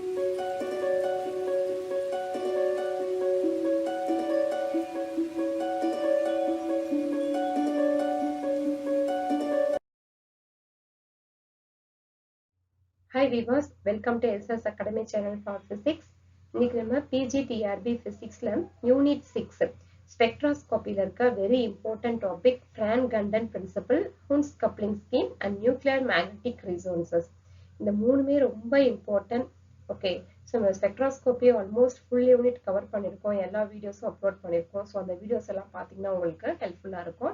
Hi viewers, welcome to SS Academy channel for physics. இன்னைக்கு நம்ம PGTRB physicsல unit 6 spectroscopy இருக்க very important topic Frank Gundon principle, Hund's coupling scheme and nuclear magnetic resonances. இந்த மூணுமே ரொம்ப important. Okay, so நம்ம spectroscopy almost full unit cover பண்ணிருக்கோம். எல்லா வீடியோஸும் அப்லோட் பண்ணிருக்கோம். So அந்த வீடியோஸ் எல்லாம் பாத்தீங்கன்னா உங்களுக்கு ஹெல்ப்ஃபுல்லா இருக்கும்.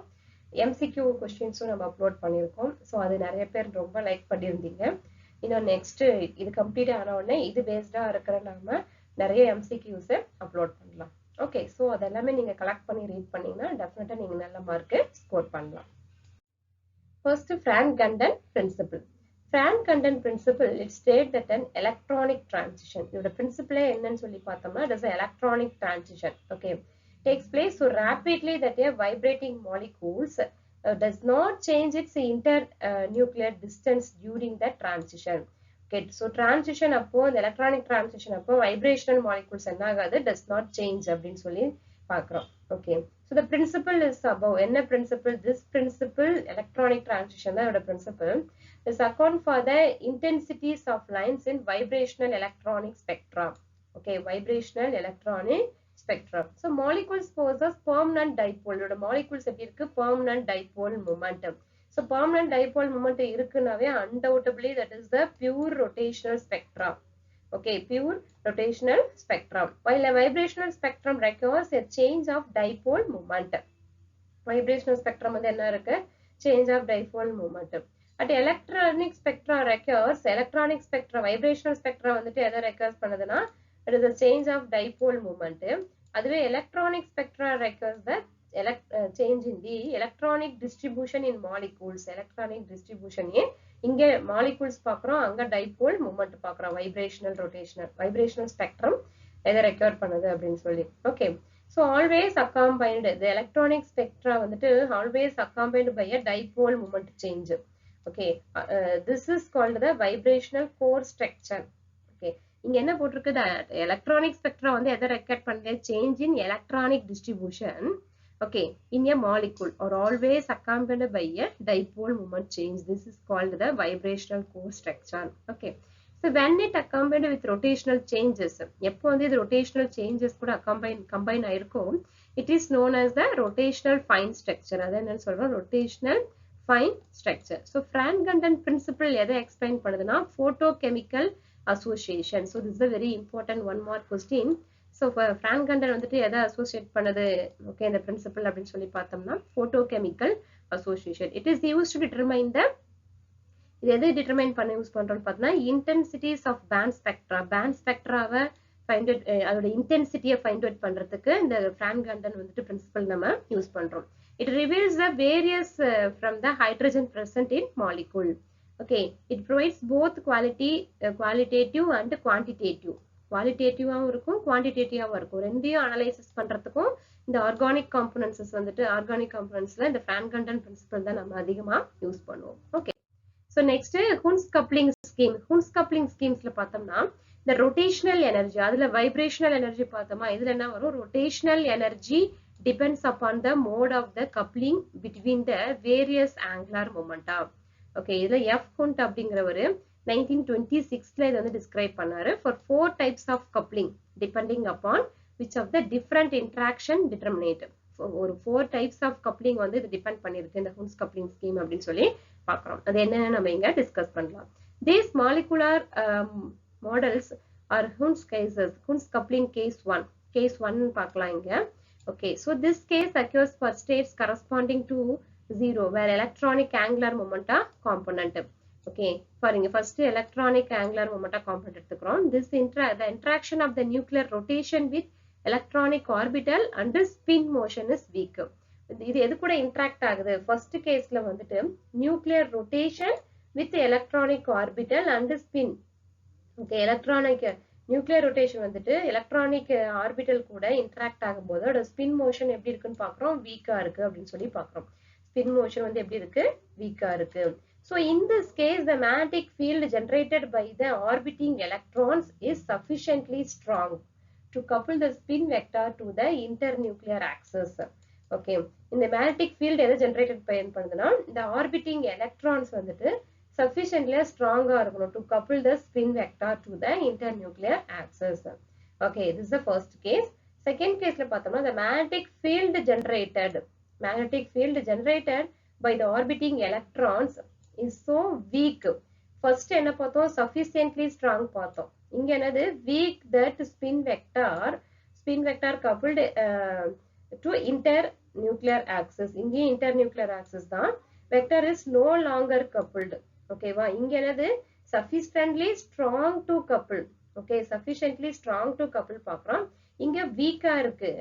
MCQ கொஸ்டின்ஸும் நம்ம அப்லோட் பண்ணிருக்கோம். So அது நிறைய பேர் ரொம்ப லைக் பண்ணியிருந்தீங்க. இன்னும் நெக்ஸ்ட் இது கம்ப்ளீட் ஆன உடனே இது பேஸ்டா இருக்கிற நாம நிறைய MCQs அப்லோட் பண்ணலாம். ஓகே, ஸோ அதெல்லாமே நீங்க கலெக்ட் பண்ணி ரீட் பண்ணீங்கன்னா டெஃபினட்டா நீங்க நல்ல மார்க் ஸ்கோர் பண்ணலாம். First Frank Gundon principle. Frank Gundon principle it state that an electronic transition. இதோட பிரின்சிபிளே என்னன்னு சொல்லி பார்த்தோம்னா it is an electronic transition. Okay, takes place so rapidly that a vibrating molecules does not change its internuclear distance during the transition. Okay, so transition அப்போ the electronic transition அப்போ vibrational molecules என்ன ஆகாது does not change அப்படின்னு சொல்லி பார்க்கிறோம். Okay, so the principle is above. என்ன principle? This principle electronic transition தான் இதோட principle is account for the intensities of lines in vibrational electronic spectra. Okay, vibrational electronic spectrum. So molecules possess permanent dipole. இதோட molecules எப்படி இருக்கு? Permanent dipole momentum. So permanent dipole momentum இருக்குனாவே undoubtedly that is the pure rotational spectrum. Okay, pure rotational spectrum. While a vibrational spectrum requires a change of dipole momentum. Vibrational spectrum வந்து என்ன இருக்கு? Change of dipole momentum. At electronic spectra requires electronic spectra vibrational spectra வந்துட்டு எதை requires பண்ணுதுன்னா it is a change of dipole moment. அதுவே electronic spectra requires the change in the electronic distribution in molecules. Electronic distribution இங்க molecules பார்க்கிறோம், அங்க dipole moment பார்க்கிறோம். vibrational spectrum எதை require பண்ணுது அப்படின்னு சொல்லி. Okay, so always accompanied the electronic spectra வந்துட்டு always accompanied by a dipole moment change. Okay, this is called the vibrational core structure. Okay, இங்க என்ன போட்டிருக்கு? electronic spectra வந்து எதை ரெக்கார்ட் பண்ணுது? change in electronic distribution, okay, in a molecule or always accompanied by a dipole moment change. This is called the vibrational core structure. Okay, so when it accompanied with rotational changes, எப்போ வந்து இது rotational changes கூட combine ஆயிருக்கும், it is known as the rotational fine structure. அது என்னன்னு சொல்றோம்? rotational fine structure. So Frank Gundon principle எதை explain பண்ணுதுன்னா photochemical association. So this is a very important one more question. So Frank Gundon வந்துட்டு எதை associate பண்ணுது? Okay, இந்த principle அப்படின்னு சொல்லி பார்த்தோம்னா photochemical association. It is used to determine the இது எதை determine பண்ண யூஸ் பண்றோம்னு பார்த்தோம்னா intensities of band spectra. band spectraவை find out அதோட intensity-யை find out பண்றதுக்கு இந்த Frank Gundon வந்துட்டு principle நம்ம யூஸ் பண்றோம். It reveals the various from the hydrogen present in molecule. Okay, it provides both qualitative and quantitative. குவாலிட்டேட்டிவாவும் இருக்கும், குவான்டிடேட்டிவாவும் இருக்கும். ரெண்டையும் அனலைசிஸ் பண்றதுக்கும் இந்த ஆர்கானிக் காம்போனன்ட்ஸ் வந்துட்டு ஆர்கானிக் காம்போனன்ட்ஸ்ல இந்த Frank Gundon principle தான் நம்ம அதிகமா யூஸ் பண்ணுவோம். Okay, so next Hund's coupling scheme. Hund's coupling schemesல பார்த்தோம்னா இந்த rotational energy, அதுல vibrational energy பார்த்தோமா, இதுல என்ன வரும்? rotational energy depends upon the mode of the coupling between the various angular momenta. Okay, இதுல F. Hund அப்படிங்கிறவரு 1926ல இது வந்து டிஸ்கிரைப் பண்ணாரு for 4 types of coupling depending upon which of the different interaction determinate. ஒரு 4 types of coupling வந்து இது depend பண்ணிருக்கு இந்த Hund's coupling scheme அப்படின்னு சொல்லி பார்க்கிறோம். அது என்னன்னு நம்ம இங்க டிஸ்கஸ் பண்ணலாம். These molecular models are Hund's cases. Hund's coupling case 1. Case 1 பார்க்கலாம் இங்க. Okay, so this case occurs for states corresponding to 0 where electronic angular momenta component. Okay, பாருங்க first electronic angular momenta component எடுத்துக்கிறோம். This the interaction of the nuclear rotation with electronic orbital and spin motion is weak. இது எது கூட interact ஆகுது? first caseல வந்துட்டு nuclear rotation with electronic orbital and spin. Okay, electronic nuclear rotation வந்துட்டு electronic orbital கூட interact ஆகும்போது அதோட spin motion எப்படி இருக்குன்னு பார்க்கிறோம், வீக்கா இருக்கு அப்படின்னு சொல்லி பார்க்கிறோம். spin motion வந்து எப்படி இருக்கு? வீக்கா இருக்கு. So in this case, the magnetic field generated by the orbiting electrons is sufficiently strong to couple the spin vector to the internuclear axis. Okay, இந்த magnetic field எதை generated பண்ணுதுன்னா இந்த orbiting electrons வந்துட்டு sufficiently strong இருக்கணும் to couple the spin vector to the internuclear axis. Okay, this is the first case. Second case ல பார்த்தோம்னா the magnetic field generated by the orbiting electrons is so weak. First என்ன பார்த்தோம் sufficiently strong பார்த்தோம். இங்க என்னது weak that spin vector coupled to internuclear axis. இங்கே internuclear axis தான். Vector is no longer coupled. ஓகேவா? இங்க என்னது sufficiently strong to couple. Okay, sufficiently strong to couple பார்க்கிறோம். இங்க weak-ஆ இருக்கு.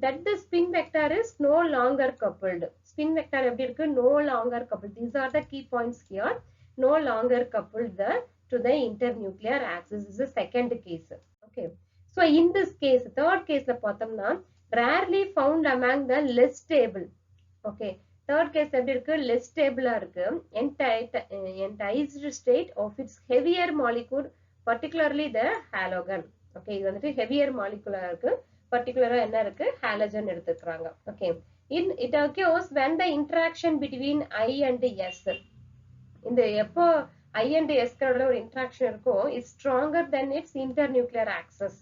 That the spin vector is no longer coupled. Spin vector எப்படி இருக்கு? No longer coupled. These are the key points here. No longer coupled to the internuclear axis. This is the second case. Okay. So in this case, third case ல பார்த்தோம்னா rarely found among the less stable. Okay. Third case எப்படி இருக்கு? Less stable-ஆ இருக்கு. Enticed state of its heavier molecule, particularly the halogen. Okay, இது வந்துட்டு heavier molecule-ஆ இருக்கு. Particular என்ன இருக்கு? Halogen எடுத்துக்கிறாங்க. Okay. It occurs when the interaction between I and S. இந்த எப்போ I and S க்கோட ஒரு interaction இருக்கோ is stronger than its internuclear axis.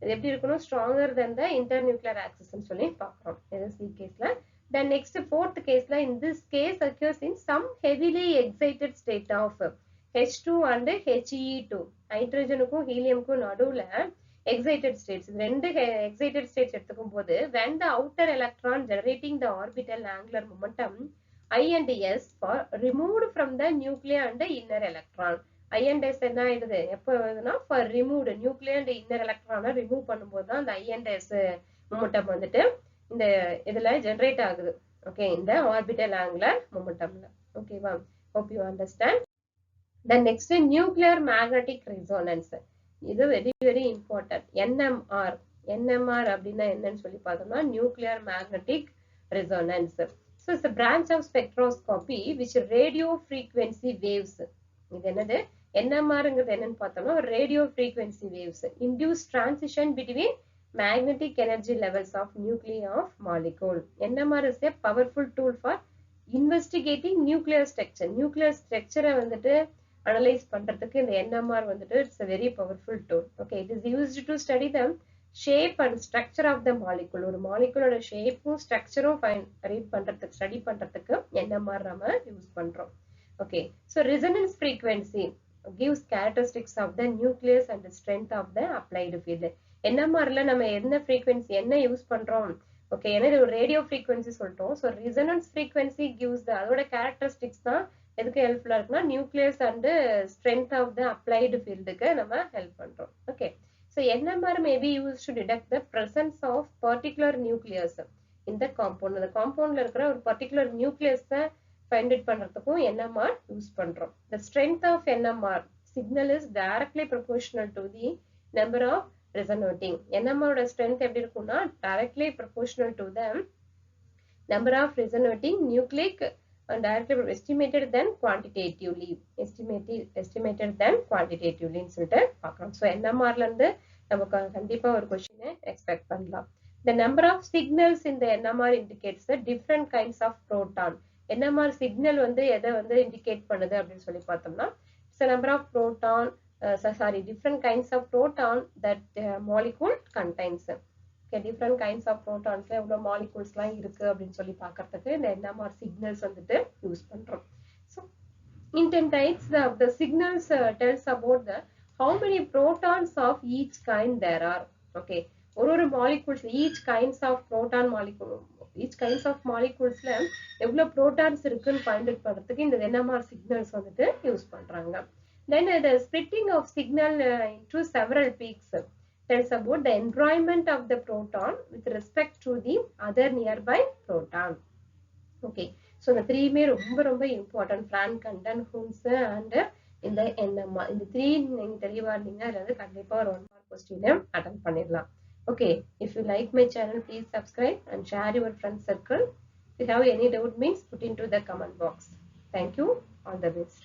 இது எப்படி இருக்கணும்? Stronger than the internuclear axis ன்னு சொல்லி பார்க்கிறோம். இது C கேஸ்ல. Then next fourth caseல in this case occurs in some heavily excited state of H2 and He2. ஹைட்ரஜனுக்கும் ஹீலியமுக்கும் நடுவுல excited states. ரெண்டு excited states எடுத்துக்கும் போது when the outer electron generating the orbital angular momentum I and S are removed from the nucleus and the inner electron. I and S என்ன ஆயிடுது? எப்போ வருதுன்னா for removed nucleus and inner electron remove பண்ணும்போது தான் அந்த I and S momentum வந்துட்டு இந்த இதுல generate ஆகுது. Okay, இந்த orbital angular momentumல. ஓகேவா? Hope you understand. Then next nuclear magnetic resonance. இது very important. NMR அப்படின்னா என்னன்னு சொல்லி பார்த்தோம்னா nuclear magnetic resonance. So it's a branch of spectroscopy which radio frequency waves. இது என்னது? NMRங்கிறது என்னன்னு பார்த்தோம்னா radio frequency waves induce transition between magnetic energy levels of nuclei of molecule. NMR is a powerful tool for investigating nuclear structure. Nuclear structure வந்துட்டு analyze பண்றதுக்கு இந்த NMR வந்துட்டு it's a very powerful tool. Okay, it is used to study the shape and structure of the molecule. ஒரு moleculeோட shapeும் structureும் study பண்றதுக்கு NMR நம்ம use பண்றோம். Okay, so resonance frequency gives characteristics of the nucleus and the strength of the applied field. NMRல நம்ம என்ன frequency என்ன use பண்றோம்? Okay, என்ன இது radio frequency சொல்லிட்டோம். So resonance frequency gives the அதோட characteristics தான் எதுக்கு ஹெல்ப்ஃபுல்லா இருக்குன்னா nucleus and strength of the applied ஃபீல்டுக்கு நம்ம ஹெல்ப் பண்றோம். Okay, so NMR may be used to detect the presence of particular nucleus in the compound. அந்த காம்பவுண்ட்ல இருக்கிற ஒரு பர்டிகுலர் நியூக்ளியஸை ஃபைண்ட் அவுட் பண்றதுக்கும் NMR யூஸ் பண்றோம். The strength of NMR signal is directly proportional to the number of resonating. NMR ஓட strength எப்படி இருக்கும்னா directly proportional to the number of resonating nucleic and directly estimated than quantitatively ன்னு சொல்லிட்டு பார்க்கலாம். So NMRல இருந்து நமக்கு கண்டிப்பா ஒரு கொஸ்டினை எக்ஸ்பெக்ட் பண்ணலாம். The number of signals in the NMR indicates the different kinds of proton. NMR signal வந்து எதை வந்து இண்டிகேட் பண்ணுது அப்படின்னு சொல்லி பார்த்தோம்னா it's a number of proton different kinds of proton that molecule contains. Okay, different kinds of protons எவ்வளவு moleculesலாம் இருக்கு அப்படின்னு சொல்லி பார்க்கறதுக்கு இந்த NMR signals வந்துட்டு யூஸ் பண்றோம். So intensities of the signals tells about the how many protons of each kind there are. Okay, ஒரு molecules each kinds of moleculesல எவ்வளவு protons இருக்குன்னு find out பண்றதுக்கு இந்த NMR signals வந்துட்டு யூஸ் பண்றாங்க. Then the splitting of signal into several peaks tells about the environment of the proton with respect to the other nearby proton. Okay, so the three may ரொம்ப important. Frank, Kandan, Hunds and இந்த NMR. இந்த three நீங்க தெளிவா இருந்தீங்க அதாவது கண்டிப்பா ஒரு 1 mark question attend பண்ணிடலாம். Okay, if you like my channel, please subscribe and share your friend circle. If you have any doubt means put into the comment box. Thank you. All the best.